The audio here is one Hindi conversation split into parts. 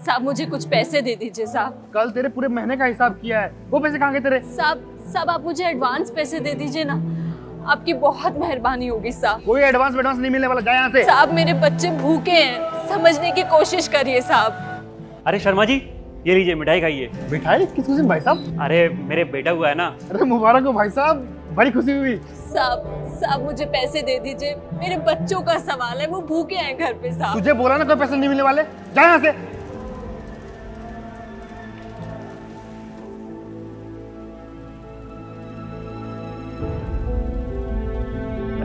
साहब मुझे कुछ पैसे दे दीजिए साहब। कल तेरे पूरे महीने का हिसाब किया है, वो पैसे कहाँ गए तेरे? साहब आप मुझे एडवांस पैसे दे दीजिए ना, आपकी बहुत मेहरबानी होगी साहब। कोई एडवांस नहीं मिलने वाला, जा यहाँ से। साहब मेरे बच्चे भूखे हैं, समझने की कोशिश करिए साहब। अरे शर्मा जी, ये लीजिए मिठाई खाइए। मिठाई? किस खुशी में भाई साहब? अरे मेरे बेटा हुआ है ना। अरे मुबारक हो भाई साहब, बड़ी खुशी हुई। साहब मुझे पैसे दे दीजिए, मेरे बच्चों का सवाल है, वो भूखे हैं घर पे साहब। तुझे बोला ना कोई पैसे नहीं मिलने वाले, जा यहाँ से।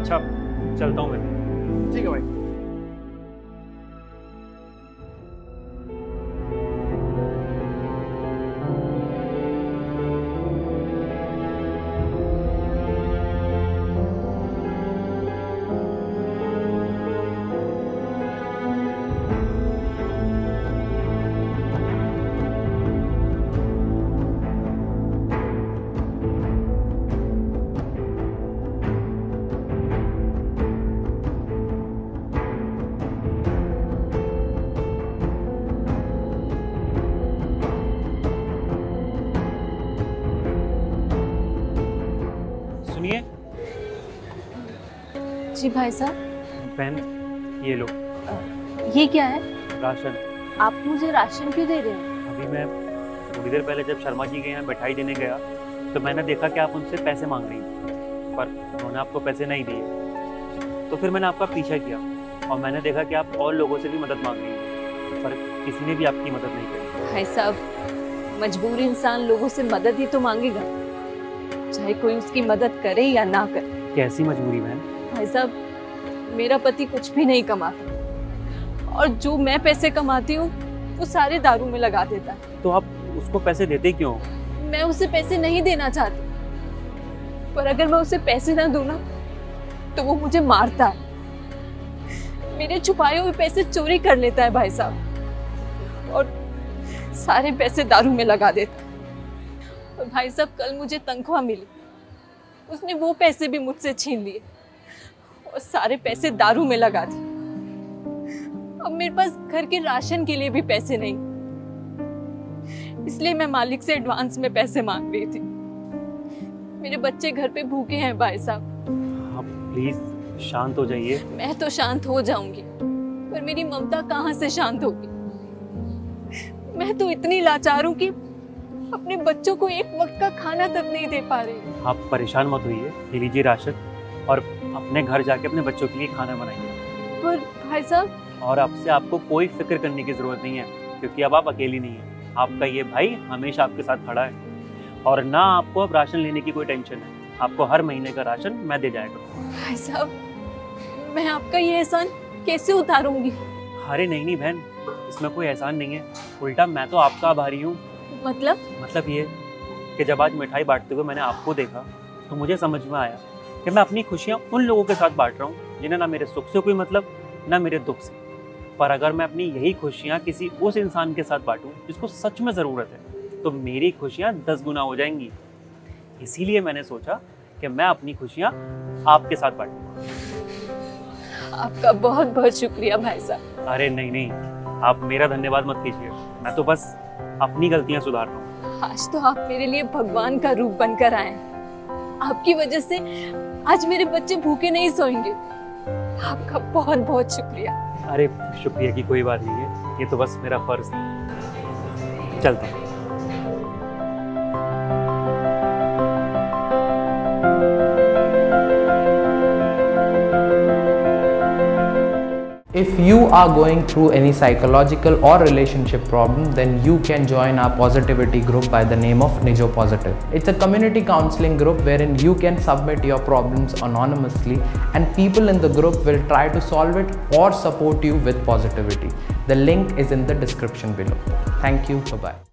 अच्छा चलता हूँ मैं। ठीक है भाई। सुनिए जी भाई साहब। बहन, ये लो। ये क्या है? राशन। आप मुझे राशन क्यों दे रहे हैं? अभी मैं थोड़ी देर पहले जब शर्मा जी के यहाँ मिठाई देने गया तो मैंने देखा कि आप उनसे पैसे मांग रही थी, पर उन्होंने आपको पैसे नहीं दिए। तो फिर मैंने आपका पीछा किया और मैंने देखा कि आप और लोगों से भी मदद मांग रही हैं, पर किसी ने भी आपकी मदद नहीं करी। भाई साहब, मजबूर इंसान लोगों से मदद ही तो मांगेगा, चाहे कोई उसकी मदद करे या ना करे। कैसी मजबूरी बहन? भाई साहब, मेरा पति कुछ भी नहीं कमाता और जो मैं पैसे कमाती हूँ वो सारे दारू में लगा देता है। तो आप उसको पैसे देते क्यों? मैं उसे पैसे नहीं देना चाहती, पर अगर मैं उसे पैसे ना दूँ ना तो वो मुझे मारता है, मेरे छुपाए हुए पैसे चोरी कर लेता है भाई साहब, और सारे पैसे दारू में लगा देता है। और भाई साहब, कल मुझे तनख्वाह मिली, उसने वो पैसे भी मुझसे छीन लिए और सारे पैसे दारू में लगा दिए। अब मेरे पास घर के राशन के लिए भी पैसे नहीं, इसलिए मैं मालिक से एडवांस में पैसे मांग रही थी। मेरे बच्चे घर पे भूखे हैं भाई साहब। आप प्लीज शांत हो जाइए। मैं तो शांत हो जाऊंगी, पर मेरी ममता कहाँ से शांत होगी? मैं तो इतनी लाचार हूँ कि अपने बच्चों को एक वक्त का खाना तक नहीं दे पा रही। आप परेशान मत होइए, ये लीजिए राशन और अपने घर जाके अपने बच्चों के लिए खाना बनाइए। पर भाई साहब, और आपसे आपको कोई फिक्र करने की जरूरत नहीं है, क्योंकि अब आप अकेली नहीं हैं। आपका ये भाई हमेशा आपके साथ खड़ा है और ना आपको अब राशन लेने की कोई टेंशन है। आपको हर महीने का राशन मैं दे जाया करूँ। भाई साहब, मैं आपका ये एहसान कैसे उतारूंगी? अरे नहीं बहन, इसमें कोई एहसान नहीं है, उल्टा मैं तो आपका आभारी हूँ। मतलब ये कि जब आज मिठाई बांटते हुए मैंने आपको देखा तो मुझे समझ में आया कि मैं अपनी खुशियाँ उन लोगों के साथ बांट रहा हूँ जिन्हें ना मेरे सुख से कोई मतलब, ना मेरे दुख से। पर अगर मैं अपनी यही खुशियाँ किसी उस इंसान के साथ बांटूं जिसको सच में ज़रूरत है, तो मेरी खुशियाँ 10 गुना हो जाएंगी। इसीलिए मैंने सोचा कि मैं अपनी खुशियाँ आपके साथ बांटूं। आपका बहुत बहुत शुक्रिया भाई साहब। अरे नहीं, आप मेरा धन्यवाद मत कीजिए, मैं तो बस अपनी गलतियाँ सुधार रहा हूँ। आज तो आप मेरे लिए भगवान का रूप बनकर आए हैं। आपकी वजह से आज मेरे बच्चे भूखे नहीं सोएंगे। आपका बहुत बहुत शुक्रिया। अरे शुक्रिया की कोई बात नहीं है, ये तो बस मेरा फर्ज है। चलता हूँ। If you are going through any psychological or relationship problem, then you can join our positivity group by the name of Nijo Positive. It's a community counseling group wherein you can submit your problems anonymously and people in the group will try to solve it or support you with positivity. The link is in the description below. Thank you. Bye-bye.